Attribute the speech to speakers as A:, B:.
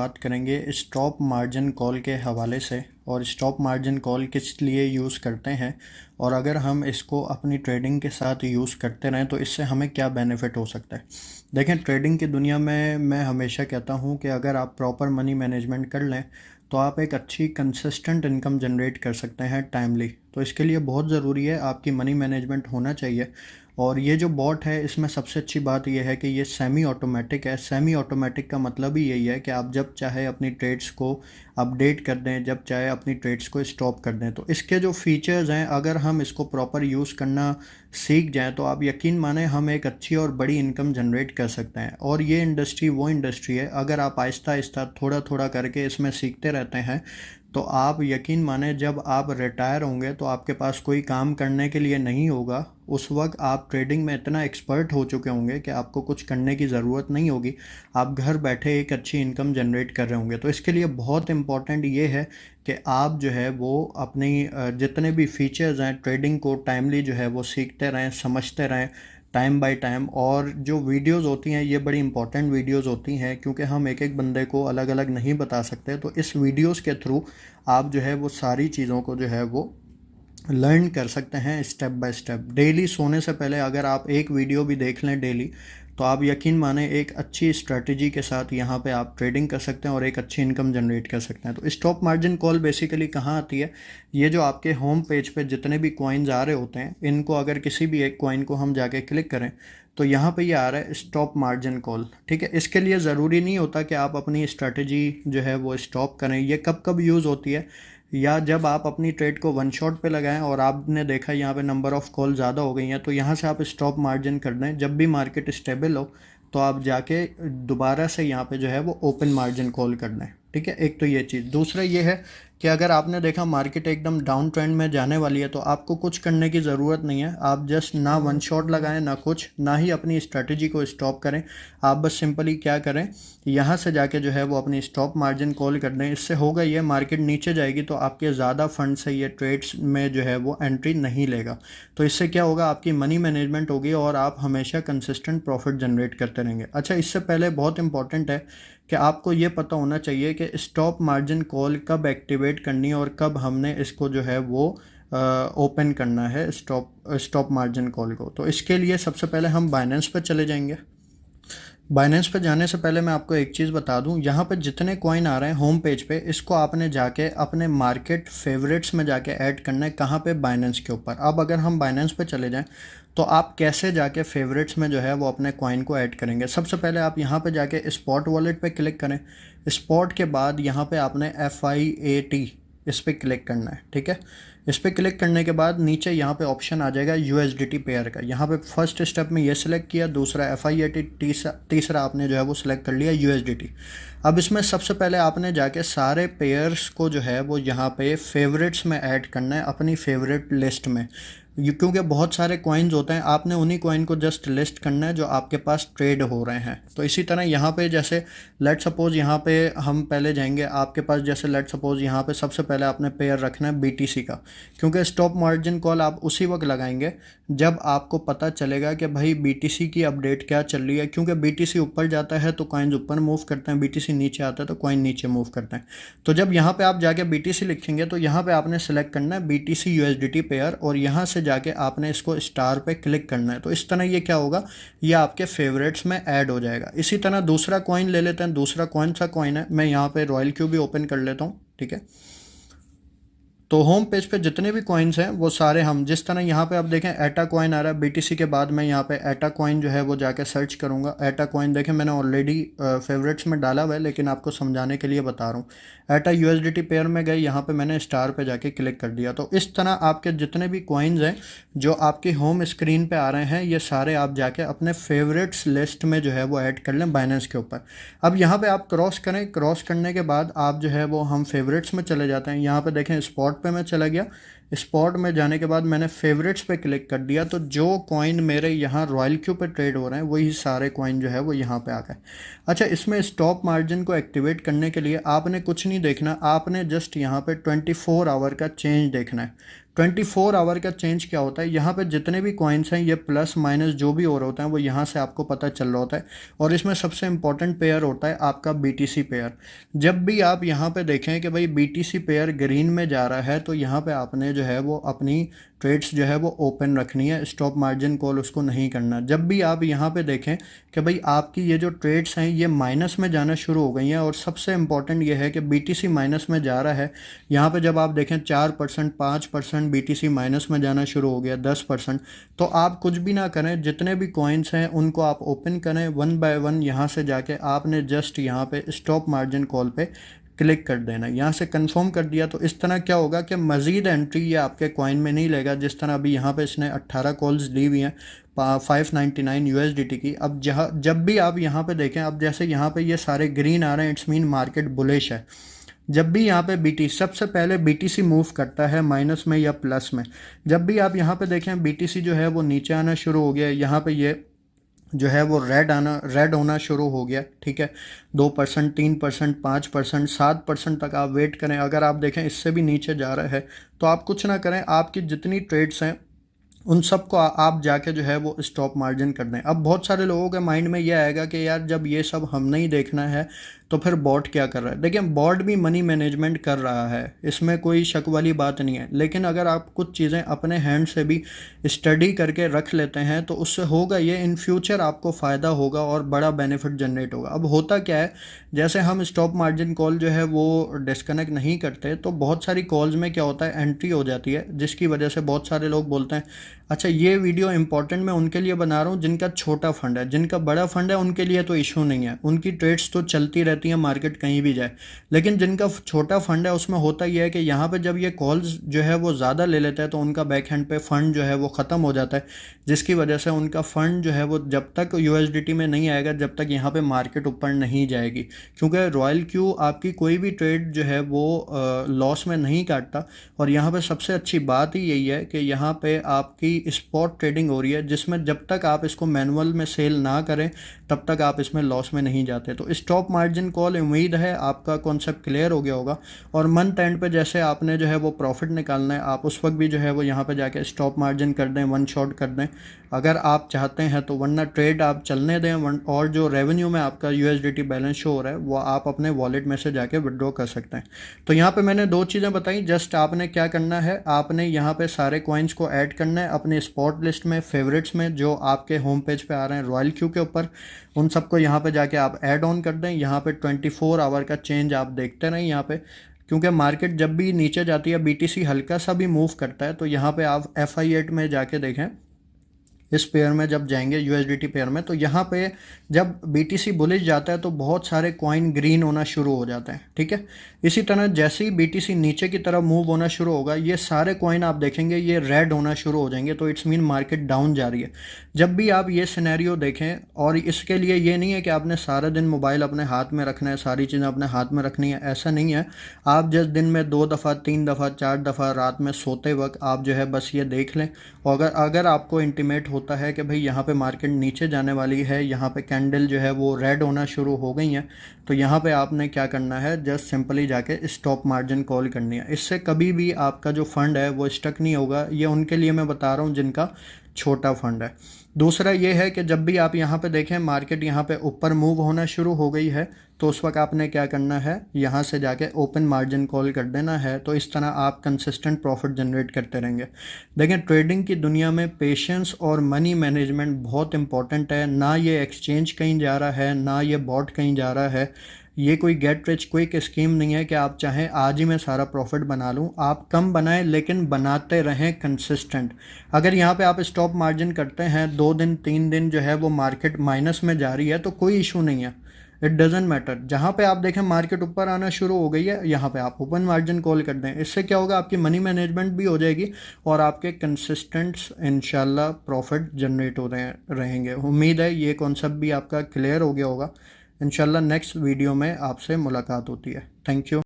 A: बात करेंगे stop margin call के हवाले से। और स्टॉप मार्जिन कॉल किस लिए यूज़ करते हैं और अगर हम इसको अपनी ट्रेडिंग के साथ यूज़ करते रहें तो इससे हमें क्या बेनिफिट हो सकता है। देखें, ट्रेडिंग की दुनिया में मैं हमेशा कहता हूं कि अगर आप प्रॉपर मनी मैनेजमेंट कर लें तो आप एक अच्छी कंसिस्टेंट इनकम जनरेट कर सकते हैं टाइमली। तो इसके लिए बहुत ज़रूरी है आपकी मनी मैनेजमेंट होना चाहिए। और ये जो बॉट है इसमें सबसे अच्छी बात यह है कि ये सेमी ऑटोमेटिक है। सेमी ऑटोमेटिक का मतलब ही यही है कि आप जब चाहे अपनी ट्रेड्स को अपडेट कर दें, जब चाहे अपनी ट्रेड्स को स्टॉप कर दें। तो इसके जो फीचर्स हैं अगर हम इसको प्रॉपर यूज़ करना सीख जाएं तो आप यकीन माने हम एक अच्छी और बड़ी इनकम जनरेट कर सकते हैं। और ये इंडस्ट्री वो इंडस्ट्री है, अगर आप आहिस्ता आहिस्ता थोड़ा थोड़ा करके इसमें सीखते रहते हैं तो आप यकीन माने जब आप रिटायर होंगे तो आपके पास कोई काम करने के लिए नहीं होगा। उस वक्त आप ट्रेडिंग में इतना एक्सपर्ट हो चुके होंगे कि आपको कुछ करने की ज़रूरत नहीं होगी। आप घर बैठे एक अच्छी इनकम जनरेट कर रहे होंगे। तो इसके लिए बहुत इम्पॉर्टेंट ये है कि आप जो है वो अपनी जितने भी फीचर्स हैं ट्रेडिंग को टाइमली जो है वो सीखते रहें, समझते रहें टाइम बाय टाइम। और जो वीडियोस होती हैं ये बड़ी इंपॉर्टेंट वीडियोस होती हैं क्योंकि हम एक एक बंदे को अलग अलग नहीं बता सकते। तो इस वीडियोस के थ्रू आप जो है वो सारी चीज़ों को जो है वो लर्न कर सकते हैं स्टेप बाय स्टेप। डेली सोने से पहले अगर आप एक वीडियो भी देख लें डेली तो आप यकीन माने एक अच्छी स्ट्रेटजी के साथ यहाँ पे आप ट्रेडिंग कर सकते हैं और एक अच्छी इनकम जनरेट कर सकते हैं। तो स्टॉप मार्जिन कॉल बेसिकली कहाँ आती है, ये जो आपके होम पेज पे जितने भी कॉइन्स आ रहे होते हैं इनको अगर किसी भी एक कॉइन को हम जाके क्लिक करें तो यहाँ पे ये आ रहा है स्टॉप मार्जिन कॉल। ठीक है, इसके लिए ज़रूरी नहीं होता कि आप अपनी स्ट्रेटजी जो है वो स्टॉप करें। ये कब कब यूज़ होती है, या जब आप अपनी ट्रेड को वन शॉट पे लगाएं और आपने देखा यहाँ पे नंबर ऑफ़ कॉल ज़्यादा हो गई हैं तो यहाँ से आप स्टॉप मार्जिन कर दें। जब भी मार्केट स्टेबल हो तो आप जाके दोबारा से यहाँ पे जो है वो ओपन मार्जिन कॉल कर दें। ठीक है, एक तो ये चीज़। दूसरा ये है कि अगर आपने देखा मार्केट एकदम डाउन ट्रेंड में जाने वाली है तो आपको कुछ करने की ज़रूरत नहीं है। आप जस्ट ना वन शॉट लगाएं, ना कुछ, ना ही अपनी स्ट्रेटजी को स्टॉप करें। आप बस सिंपली क्या करें, यहाँ से जाके जो है वो अपनी स्टॉप मार्जिन कॉल कर दें। इससे होगा ये, मार्केट नीचे जाएगी तो आपके ज़्यादा फंड से ये ट्रेड्स में जो है वो एंट्री नहीं लेगा। तो इससे क्या होगा, आपकी मनी मैनेजमेंट होगी और आप हमेशा कंसिस्टेंट प्रॉफिट जनरेट करते रहेंगे। अच्छा, इससे पहले बहुत इंपॉर्टेंट है कि आपको ये पता होना चाहिए कि स्टॉप मार्जिन कॉल कब एक्टिवेट करनी है और कब हमने इसको जो है वो ओपन करना है स्टॉप मार्जिन कॉल को। तो इसके लिए सबसे पहले हम बाइनेंस पर चले जाएंगे। बाइनेंस पे जाने से पहले मैं आपको एक चीज़ बता दूं, यहाँ पे जितने कॉइन आ रहे हैं होम पेज पे इसको आपने जाके अपने मार्केट फेवरेट्स में जाके ऐड करना है। कहाँ पे, बाइनेंस के ऊपर। अब अगर हम बाइनेंस पे चले जाएं तो आप कैसे जाके फेवरेट्स में जो है वो अपने कॉइन को ऐड करेंगे। सबसे पहले आप यहाँ पे जाके स्पॉट वॉलेट पे क्लिक करें। स्पॉट के बाद यहाँ पे आपने FIAT इस पर क्लिक करना है। ठीक है, इस पर क्लिक करने के बाद नीचे यहाँ पे ऑप्शन आ जाएगा USDT पेयर का। यहाँ पे फर्स्ट स्टेप में ये सिलेक्ट किया, दूसरा FIAT, तीसरा आपने जो है वो सिलेक्ट कर लिया USDT। अब इसमें सबसे पहले आपने जाके सारे पेयर्स को जो है वो यहाँ पे फेवरेट्स में ऐड करना है, अपनी फेवरेट लिस्ट में। क्योंकि बहुत सारे कॉइन्स होते हैं, आपने उन्हीं कॉइन को जस्ट लिस्ट करना है जो आपके पास ट्रेड हो रहे हैं। तो इसी तरह यहाँ पे जैसे लेट सपोज यहाँ पे हम पहले जाएंगे, आपके पास जैसे लेट सपोज यहाँ पे सबसे पहले आपने पेयर रखना है BTC का। क्योंकि स्टॉप मार्जिन कॉल आप उसी वक्त लगाएंगे जब आपको पता चलेगा कि भाई BTC की अपडेट क्या चल रही है। क्योंकि BTC ऊपर जाता है तो कॉइन्स ऊपर मूव करते हैं, BTC नीचे आता है तो कॉइन नीचे मूव करते हैं। तो जब यहाँ पे आप जाके BTC लिखेंगे तो यहाँ पे आपने सेलेक्ट करना है BTC USDT पेयर और यहाँ से जाके आपने इसको स्टार पे क्लिक करना है। तो इस तरह ये क्या होगा, ये आपके फेवरेट्स में ऐड हो जाएगा। इसी तरह दूसरा कॉइन ले लेते हैं। दूसरा कौन सा कॉइन है, मैं यहाँ पे रॉयल क्यूब भी ओपन कर लेता हूँ। ठीक है, तो होम पेज पे जितने भी कॉइन्स हैं वो सारे हम जिस तरह यहाँ पे आप देखें एटा कॉइन आ रहा है BTC के बाद मैं यहाँ पे एटा कॉइन जो है वो जाके सर्च करूँगा। एटा कॉइन देखें मैंने ऑलरेडी फेवरेट्स में डाला हुआ है लेकिन आपको समझाने के लिए बता रहा हूँ। एटा USDT पेयर में गए, यहाँ पे मैंने स्टार पे जाके क्लिक कर दिया। तो इस तरह आपके जितने भी कॉइन्स हैं जो आपकी होम स्क्रीन पे आ रहे हैं ये सारे आप जाके अपने फेवरेट्स लिस्ट में जो है वो ऐड कर लें बाइनेंस के ऊपर। अब यहाँ पे आप क्रॉस करें, क्रॉस करने के बाद आप जो है वो हम फेवरेट्स में चले जाते हैं। यहाँ पे देखें स्पॉट पे मैं चला गया। स्पॉट में जाने के बाद मैंने फेवरेट्स पे क्लिक कर दिया तो जो कॉइन मेरे यहाँ रॉयल क्यू पे ट्रेड हो रहे हैं वही सारे कॉइन जो है वो यहाँ पे आ गए। अच्छा, इसमें स्टॉप मार्जिन को एक्टिवेट करने के लिए आपने कुछ नहीं देखना, आपने जस्ट यहाँ पे 24 आवर का चेंज देखना है। 24 आवर का चेंज क्या होता है, यहाँ पे जितने भी कॉइन्स हैं ये प्लस माइनस जो भी और होता है वो यहाँ से आपको पता चल रहा होता है। और इसमें सबसे इम्पॉर्टेंट पेयर होता है आपका BTC पेयर। जब भी आप यहाँ पे देखें कि भाई BTC पेयर ग्रीन में जा रहा है तो यहाँ पे आपने जो है वो अपनी ट्रेड्स जो है वो ओपन रखनी है, स्टॉप मार्जिन कॉल उसको नहीं करना। जब भी आप यहाँ पे देखें कि भाई आपकी ये जो ट्रेड्स हैं ये माइनस में जाना शुरू हो गई हैं, और सबसे इम्पॉर्टेंट ये है कि BTC माइनस में जा रहा है, यहाँ पे जब आप देखें 4%, 5% BTC माइनस में जाना शुरू हो गया, 10%, तो आप कुछ भी ना करें, जितने भी कॉइन्स हैं उनको आप ओपन करें वन बाय वन। यहाँ से जाके आपने जस्ट यहाँ पे स्टॉप मार्जिन कॉल पे क्लिक कर देना। यहाँ से कंफर्म कर दिया तो इस तरह क्या होगा कि मज़ीद एंट्री ये आपके कॉइन में नहीं लेगा। जिस तरह अभी यहाँ पे इसने 18 कॉल्स ली हुई हैं 599 USDT की। अब जब भी आप यहाँ पे देखें, अब जैसे यहाँ पे ये सारे ग्रीन आ रहे हैं, इट्स मीन मार्केट बुलिश है। जब भी यहाँ पे BTC सबसे पहले BTC मूव करता है माइनस में या प्लस में। जब भी आप यहाँ पे देखें BTC जो है वो नीचे आना शुरू हो गया, यहाँ पे ये जो है वो रेड होना शुरू हो गया, ठीक है। 2%, 3%, 5%, 7% तक आप वेट करें। अगर आप देखें इससे भी नीचे जा रहा है तो आप कुछ ना करें, आपकी जितनी ट्रेड्स हैं उन सबको आप जाके जो है वो स्टॉप मार्जिन कर दें। अब बहुत सारे लोगों के माइंड में ये आएगा कि यार जब ये सब हम नहीं देखना है तो फिर बॉट क्या कर रहा है। देखिए बॉट भी मनी मैनेजमेंट कर रहा है, इसमें कोई शक वाली बात नहीं है, लेकिन अगर आप कुछ चीज़ें अपने हैंड से भी स्टडी करके रख लेते हैं तो उससे होगा ये, इन फ्यूचर आपको फ़ायदा होगा और बड़ा बेनिफिट जनरेट होगा। अब होता क्या है, जैसे हम स्टॉप मार्जिन कॉल जो है वो डिस्कनेक्ट नहीं करते तो बहुत सारी कॉल्स में क्या होता है, एंट्री हो जाती है, जिसकी वजह से बहुत सारे लोग बोलते हैं अच्छा ये वीडियो इंपॉर्टेंट मैं उनके लिए बना रहा हूँ जिनका छोटा फंड है, जिनका बड़ा फंड है उनके लिए तो इशू नहीं है, उनकी ट्रेड्स तो चलती रहती हैं मार्केट कहीं भी जाए। लेकिन जिनका छोटा फंड है उसमें होता यह है कि यहाँ पे जब ये कॉल्स जो है वो ज़्यादा ले लेता है तो उनका बैक हैंड पे फंड जो है वो ख़त्म हो जाता है, जिसकी वजह से उनका फंड जो है वो जब तक USDT में नहीं आएगा, जब तक यहाँ पे मार्केट ऊपर नहीं जाएगी। क्योंकि रॉयल क्यू आपकी कोई भी ट्रेड जो है वो लॉस में नहीं काटता। और यहाँ पे सबसे अच्छी बात ही यही है कि यहाँ पे आपकी स्पॉट ट्रेडिंग हो रही है, जिसमें जब तक आप इसको मैनुअल में सेल ना करें तब तक आप इसमें लॉस में नहीं जाते। तो स्टॉप मार्जिन कॉल, उम्मीद है आपका कॉन्सेप्ट क्लियर हो गया होगा। और मंथ एंड पे जैसे आपने जो है वो प्रॉफिट निकालना है, आप उस वक्त भी जो है वो यहाँ पे जाके स्टॉप मार्जिन कर दें, वन शॉट कर दें अगर आप चाहते हैं तो, वरना ट्रेड आप चलने दें। और जो रेवेन्यू में आपका USDT बैलेंस शो हो रहा है वो आप अपने वॉलेट में से जाके विड्रॉ कर सकते हैं। तो यहाँ पे मैंने दो चीज़ें बताई, जस्ट आपने क्या करना है, आपने यहाँ पे सारे कॉइन्स को ऐड करना है अपने स्पॉट लिस्ट में, फेवरेट्स में जो आपके होम पेज पे आ रहे हैं रॉयल क्यू के ऊपर, उन सबको यहाँ पे जाके आप ऐड ऑन कर दें। यहाँ पे 24 आवर का चेंज आप देखते रहें यहाँ पे, क्योंकि मार्केट जब भी नीचे जाती है BTC हल्का सा भी मूव करता है तो यहाँ पे आप FI8 में जाके देखें, इस पेयर में जब जाएंगे USDT पेयर में, तो यहाँ पे जब BTC बुलिश जाता है तो बहुत सारे कॉइन ग्रीन होना शुरू हो जाते हैं, ठीक है। इसी तरह जैसे ही BTC नीचे की तरफ मूव होना शुरू होगा ये सारे कॉइन आप देखेंगे ये रेड होना शुरू हो जाएंगे, तो इट्स मीन मार्केट डाउन जा रही है। जब भी आप ये सिनेरियो देखें, और इसके लिए ये नहीं है कि आपने सारा दिन मोबाइल अपने हाथ में रखना है, सारी चीज़ें अपने हाथ में रखनी है, ऐसा नहीं है। आप जिस दिन में 2 दफ़ा 3 दफ़ा 4 दफ़ा रात में सोते वक्त आप जो है बस ये देख लें, और अगर आपको इंटीमेट होता है कि भाई यहाँ पे मार्केट नीचे जाने वाली है, यहाँ पे कैंडल जो है वो रेड होना शुरू हो गई हैं, तो यहाँ पे आपने क्या करना है, जस्ट सिंपली जाके स्टॉप मार्जिन कॉल करनी है। इससे कभी भी आपका जो फंड है वो स्टक नहीं होगा। ये उनके लिए मैं बता रहा हूँ जिनका छोटा फंड है। दूसरा ये है कि जब भी आप यहाँ पे देखें मार्केट यहाँ पे ऊपर मूव होना शुरू हो गई है तो उस वक्त आपने क्या करना है, यहाँ से जाके ओपन मार्जिन कॉल कर देना है। तो इस तरह आप कंसिस्टेंट प्रॉफिट जनरेट करते रहेंगे। देखें ट्रेडिंग की दुनिया में पेशेंस और मनी मैनेजमेंट बहुत इंपॉर्टेंट है। ना ये एक्सचेंज कहीं जा रहा है, ना ये बॉट कहीं जा रहा है। ये कोई गेट रिच क्विक स्कीम नहीं है कि आप चाहें आज ही मैं सारा प्रॉफिट बना लूं। आप कम बनाएं लेकिन बनाते रहें कंसिस्टेंट। अगर यहाँ पे आप स्टॉप मार्जिन करते हैं 2 दिन 3 दिन जो है वो मार्केट माइनस में जा रही है तो कोई इशू नहीं है, इट डजेंट मैटर। जहाँ पे आप देखें मार्केट ऊपर आना शुरू हो गई है यहाँ पे आप ओपन मार्जिन कॉल कर दें। इससे क्या होगा, आपकी मनी मैनेजमेंट भी हो जाएगी और आपके कंसिस्टेंट इंशाल्लाह प्रॉफिट जनरेट हो रहेंगे। उम्मीद है ये कॉन्सेप्ट भी आपका क्लियर हो गया होगा। इंशाल्लाह नेक्स्ट वीडियो में आपसे मुलाकात होती है। Thank you.